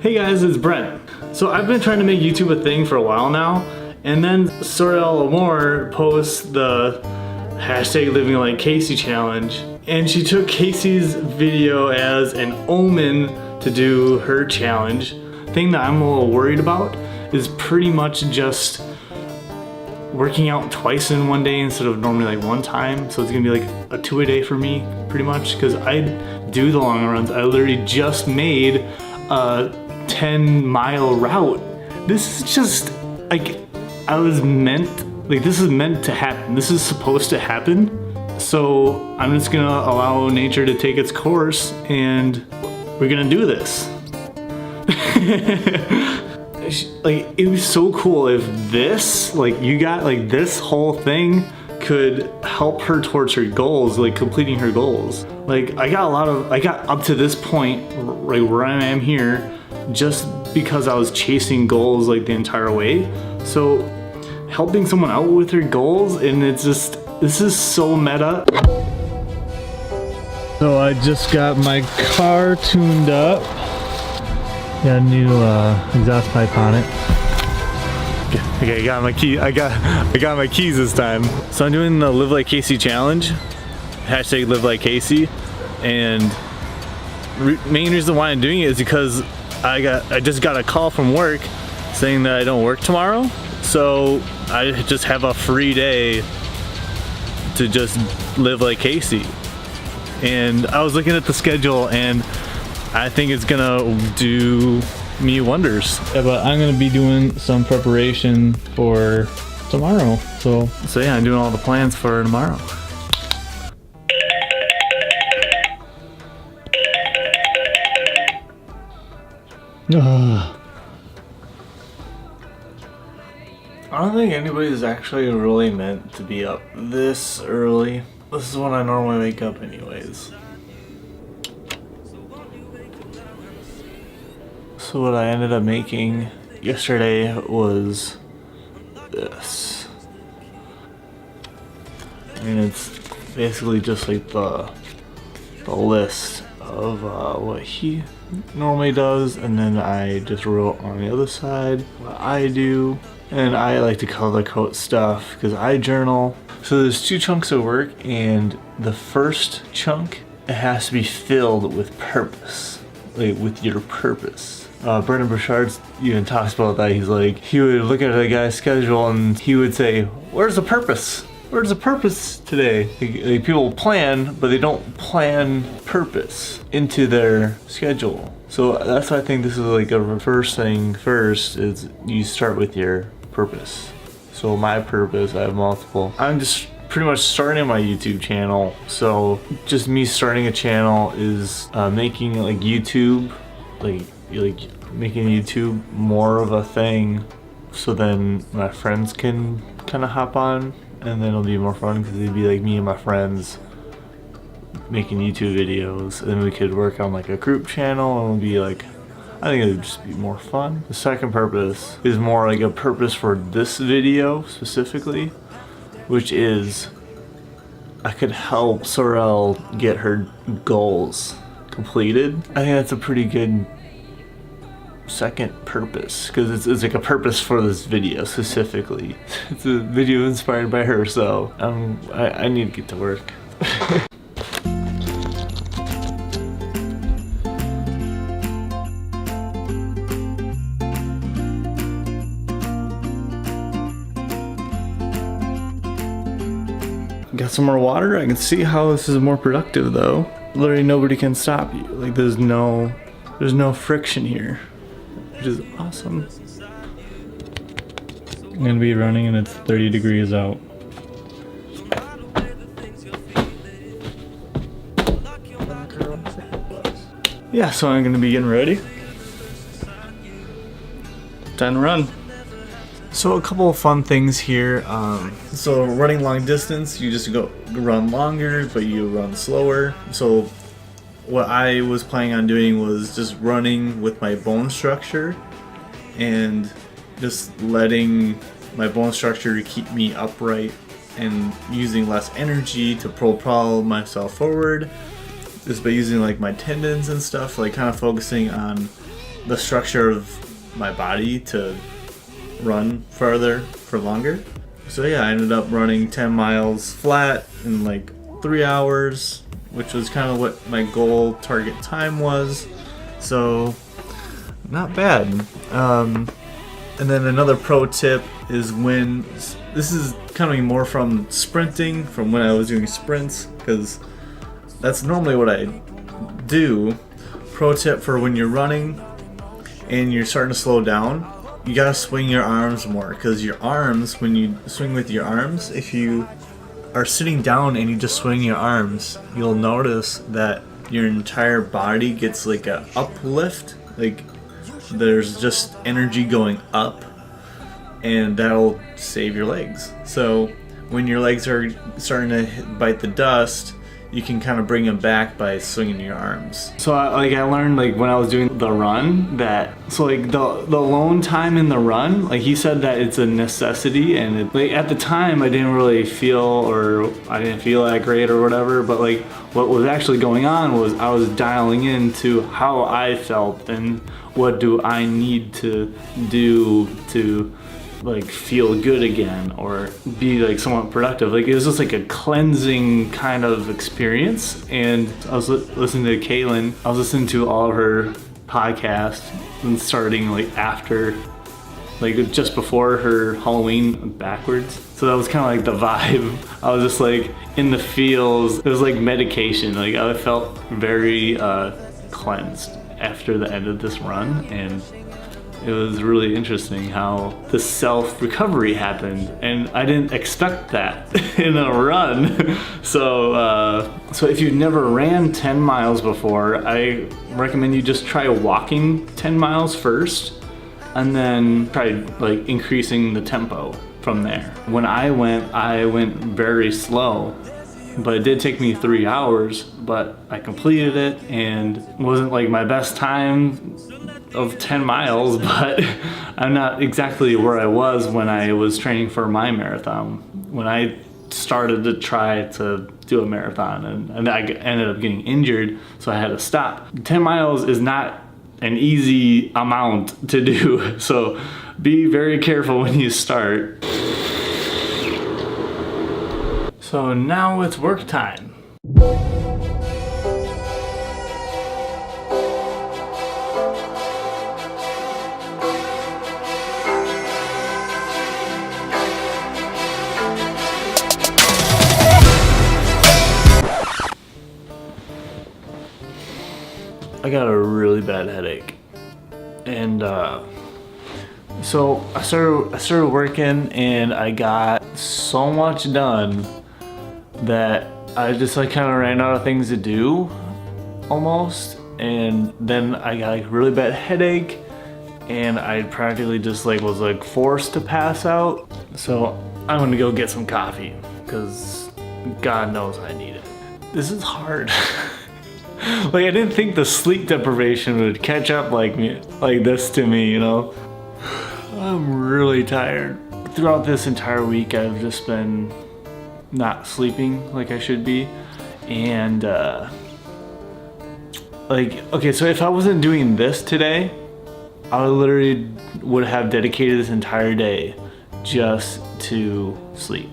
Hey guys, it's Brent. So I've been trying to make YouTube a thing for a while now, and then Sorelle Amore posts the hashtag Living Like Casey challenge, and she took Casey's video as an omen to do her challenge. Thing that I'm a little worried about is pretty much just working out twice in one day instead of normally like one time. So it's gonna be like a 2-a-day for me pretty much, because I do the long runs. I literally just made a 10-mile route. This is just like, this is meant to happen. This is supposed to happen. So I'm just gonna allow nature to take its course and we're gonna do this. Like, it was so cool if this, like, you got like this whole thing could help her towards her goals, like completing her goals. Like, I got up to this point, right where I am here, just because I was chasing goals like the entire way. So helping someone out with their goals, and it's just, this is so meta. So I just got my car tuned up. Got a new exhaust pipe on it. Okay, I got my key. I got my keys this time. So I'm doing the Live Like Casey challenge. Hashtag Live Like Casey. And main reason why I'm doing it is because I just got a call from work saying that I don't work tomorrow. So I just have a free day to just live like Casey. And I was looking at the schedule, and I think it's gonna do me wonders. Yeah, but I'm gonna be doing some preparation for tomorrow. So yeah, I'm doing all the plans for tomorrow. I don't think anybody's actually really meant to be up this early. This is when I normally wake up anyways. So what I ended up making yesterday was this. And it's basically just like the list of what he normally does, and then I just wrote on the other side what I do. And I like to color code stuff because I journal. So there's 2 chunks of work, and the first chunk, it has to be filled with purpose, like with your purpose. Brent Howard even talks about that. He's like, he would look at a guy's schedule and he would say, where's the purpose? Where's the purpose today? Like, people plan, but they don't plan purpose into their schedule. So that's why I think this is like a first thing first, is you start with your purpose. So my purpose, I have multiple. I'm just pretty much starting my YouTube channel. So just me starting a channel is making like YouTube, like making YouTube more of a thing, so then my friends can kind of hop on, and then it'll be more fun because it'd be like me and my friends making YouTube videos, and then we could work on like a group channel, and it'll be like, I think it would just be more fun. The second purpose is more like a purpose for this video specifically, which is I could help Sorelle get her goals completed. I think that's a pretty good second purpose, because it's like a purpose for this video specifically. It's a video inspired by her, so I need to get to work. Got some more water. I can see how this is more productive though. Literally nobody can stop you. Like, there's no friction here, which is awesome. I'm gonna be running and it's 30 degrees out. Yeah, so I'm gonna be getting ready. Time to run. So a couple of fun things here. So running long distance, you just run longer, but you run slower. So what I was planning on doing was just running with my bone structure and just letting my bone structure keep me upright and using less energy to propel myself forward, just by using like my tendons and stuff, like kind of focusing on the structure of my body to run farther for longer. So yeah, I ended up running 10 miles flat in like 3 hours, which was kind of what my goal target time was. So not bad. And then another pro tip is when, this is coming more from sprinting, from when I was doing sprints, because that's normally what I do. Pro tip for when you're running and you're starting to slow down, you gotta swing your arms more, because your arms, when you swing with your arms, if you are sitting down and you just swing your arms, you'll notice that your entire body gets like a uplift, like there's just energy going up, and that'll save your legs. So when your legs are starting to bite the dust, you can kind of bring them back by swinging your arms. So I learned like when I was doing the run that, so like the alone time in the run, like he said that it's a necessity, and it, like at the time I didn't really feel, or I didn't feel that great or whatever, but like what was actually going on was I was dialing into how I felt and what do I need to do to like feel good again or be like somewhat productive. Like it was just like a cleansing kind of experience. And I was listening to Caitlin, I was listening to all of her podcasts and starting like after, like just before her Halloween backwards. So that was kind of like the vibe. I was just like in the feels. It was like medication. Like I felt very cleansed after the end of this run, and it was really interesting how the self-recovery happened, and I didn't expect that in a run. So if you've never ran 10 miles before, I recommend you just try walking 10 miles first, and then try like increasing the tempo from there. When I went very slow, but it did take me 3 hours, but I completed it, and it wasn't like my best time of 10 miles, but I'm not exactly where I was when I was training for my marathon. When I started to try to do a marathon, and I ended up getting injured, so I had to stop. 10 miles is not an easy amount to do, so be very careful when you start. So now it's work time. I got a really bad headache, and so I started working, and I got so much done that I just like kind of ran out of things to do almost, and then I got like a really bad headache, and I practically just like was like forced to pass out. So I'm gonna go get some coffee, because God knows I need it. This is hard. Like I didn't think the sleep deprivation would catch up like this to me, you know. I'm really tired. Throughout this entire week I've just been not sleeping like I should be, and like, okay, so if I wasn't doing this today, I literally would have dedicated this entire day just to sleep.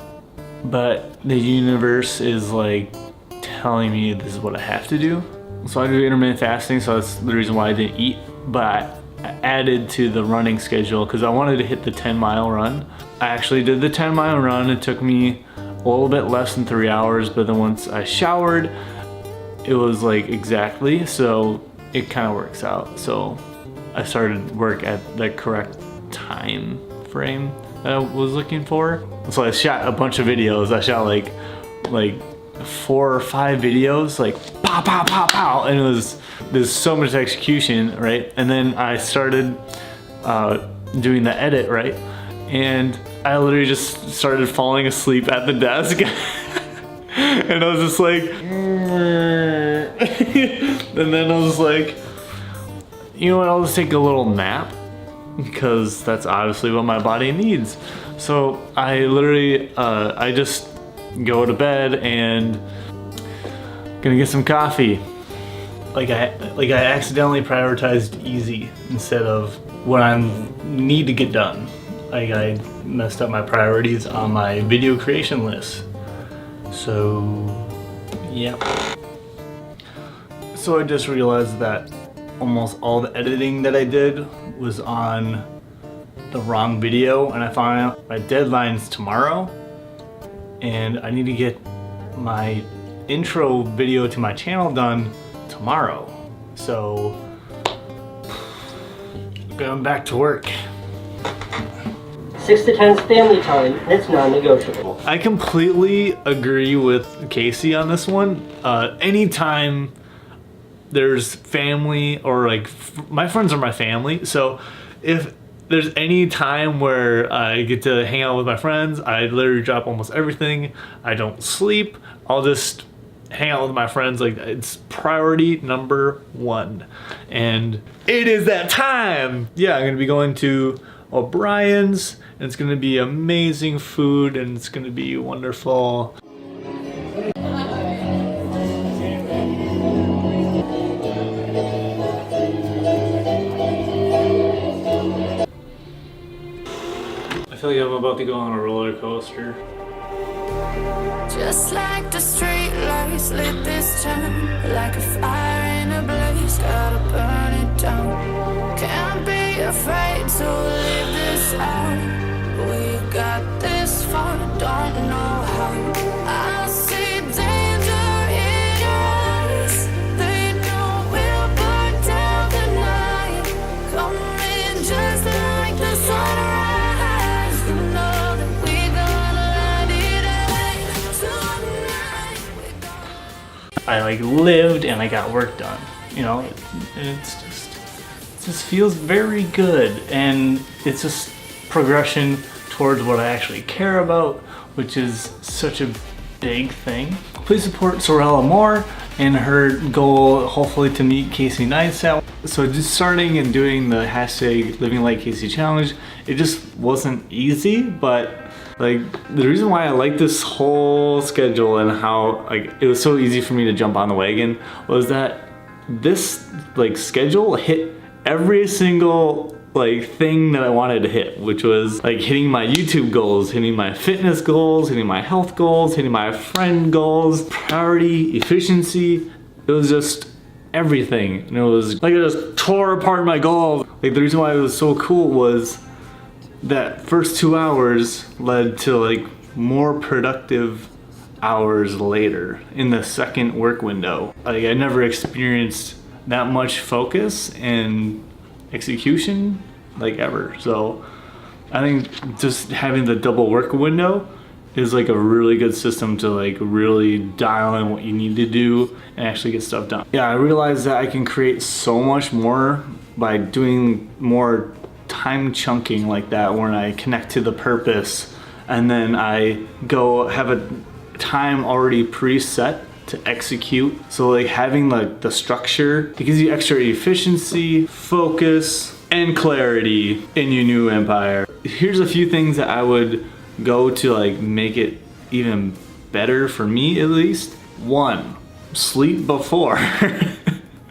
But the universe is like telling me this is what I have to do. So I do intermittent fasting, so that's the reason why I didn't eat, but I added to the running schedule because I wanted to hit the 10-mile run. I actually did the 10-mile run. It took me a little bit less than 3 hours, but then once I showered, it was like exactly, so it kind of works out. So I started work at the correct time frame that I was looking for. So I shot a bunch of videos. I shot like 4 or 5 videos, like pow, pow, pow, pow, and there's so much execution, right? And then I started doing the edit, right? And I literally just started falling asleep at the desk. And I was just like, and then I was like, you know what, I'll just take a little nap, because that's obviously what my body needs. So I literally, I just go to bed and gonna get some coffee. I accidentally prioritized easy instead of what I need to get done. Like I messed up my priorities on my video creation list. So, yeah. So I just realized that almost all the editing that I did was on the wrong video, and I found out my deadline's tomorrow, and I need to get my intro video to my channel done tomorrow. So, going back to work. 6 to 10 is family time, and it's non-negotiable. I completely agree with Casey on this one. Anytime there's family, or like my friends are my family, so if there's any time where I get to hang out with my friends, I literally drop almost everything. I don't sleep. I'll just hang out with my friends. Like, it's priority number one. And it is that time. Yeah, I'm gonna be going to O'Brien's, and it's gonna be amazing food, and it's gonna be wonderful. I feel like I'm about to go on a roller coaster. Just like the street lights lit this town, like a fire in a blaze, gotta burn it down. Can't be afraid to live this out. We got this far, don't know how. I see danger in your eyes. They know we'll burn down the night. Coming just like the sunrise. You know that we gonna light it up tonight. I like lived and I got work done. You know, it just feels very good, and it's just progression towards what I actually care about, which is such a big thing. Please support Sorelle Amore and her goal, hopefully, to meet Casey Neistat. So just starting and doing the hashtag Living Like Casey challenge, it just wasn't easy, but like the reason why I like this whole schedule and how like it was so easy for me to jump on the wagon was that this like schedule hit every single like thing that I wanted to hit, which was like hitting my YouTube goals, hitting my fitness goals, hitting my health goals, hitting my friend goals, priority, efficiency. It was just everything, and it was like I just tore apart my goals. Like the reason why it was so cool was that first 2 hours led to like more productive hours later in the second work window. Like I never experienced that much focus and execution like ever. So I think just having the double work window is like a really good system to like really dial in what you need to do and actually get stuff done. Yeah, I realized that I can create so much more by doing more time chunking like that, when I connect to the purpose and then I go have a time already preset to execute. So like having like the structure, it gives you extra efficiency, focus, and clarity in your new empire. Here's a few things that I would go to like make it even better for me, at least. 1, sleep before.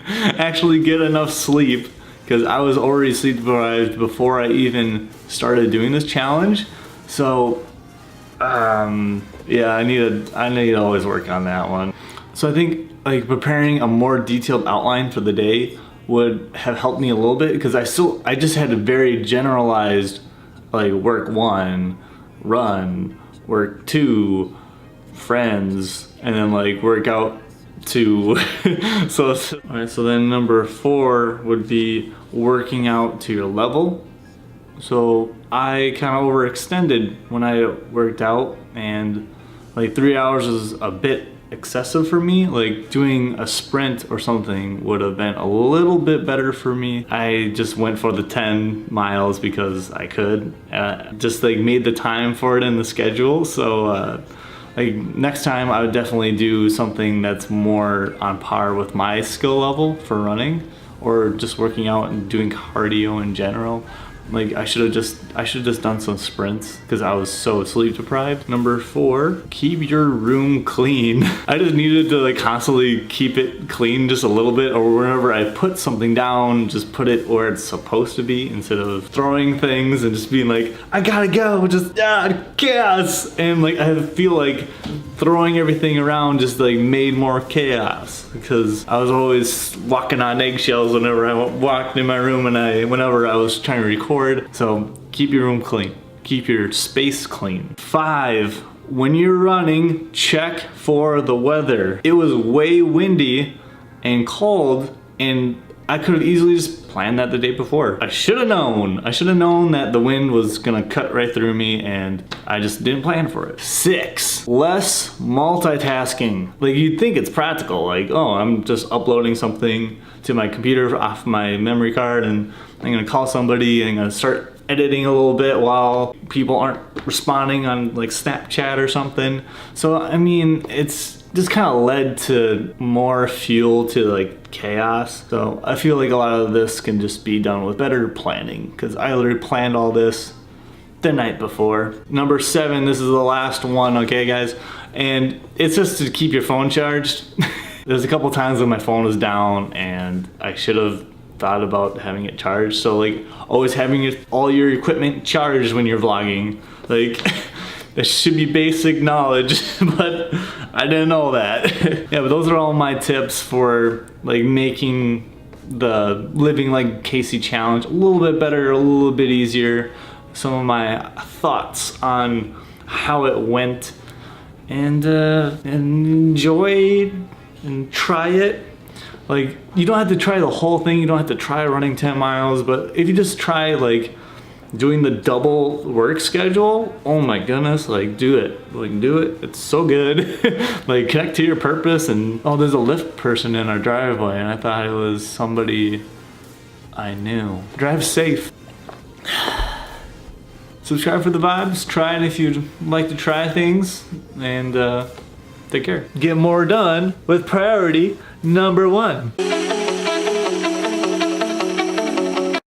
Actually get enough sleep, because I was already sleep deprived before I even started doing this challenge. So yeah, I need to always work on that one. So I think like preparing a more detailed outline for the day would have helped me a little bit, because I just had a very generalized like work 1, run, work 2, friends, and then like workout 2. So alright, so then number 4 would be working out to your level. So I kind of overextended when I worked out, and like 3 hours is a bit excessive for me. Like doing a sprint or something would have been a little bit better for me. I just went for the 10 miles because I could. Just like made the time for it in the schedule. So like next time I would definitely do something that's more on par with my skill level for running, or just working out and doing cardio in general. Like I should have just done some sprints because I was so sleep deprived. Number 4, keep your room clean. I just needed to like constantly keep it clean just a little bit, or whenever I put something down, just put it where it's supposed to be instead of throwing things and just being like, I gotta go, just chaos. And like I feel like throwing everything around just like made more chaos because I was always walking on eggshells whenever I walked in my room and whenever I was trying to record. So keep your room clean. Keep your space clean. 5, when you're running, check for the weather. It was way windy and cold, and I could have easily just planned that the day before. I should have known. I should have known that the wind was gonna cut right through me, and I just didn't plan for it. 6, less multitasking. Like you'd think it's practical, like, oh, I'm just uploading something to my computer off my memory card and I'm gonna call somebody and I'm gonna start editing a little bit while people aren't responding on like Snapchat or something. So I mean, it's just kind of led to more fuel to like chaos. So I feel like a lot of this can just be done with better planning because I literally planned all this the night before. Number 7, this is the last one, okay guys? And it's just to keep your phone charged. There's a couple times when my phone was down and I should have thought about having it charged. So like always having all your equipment charged when you're vlogging. Like that should be basic knowledge, but I didn't know that. Yeah, but those are all my tips for like making the living like Casey challenge a little bit better, a little bit easier. Some of my thoughts on how it went, and enjoy and try it. Like you don't have to try the whole thing, you don't have to try running 10 miles, but if you just try like doing the double work schedule, oh my goodness, like do it. Like do it, it's so good. Like connect to your purpose. And oh, there's a Lyft person in our driveway and I thought it was somebody I knew. Drive safe. Subscribe for the vibes, try it if you'd like to try things, and take care. Get more done with priority number 1.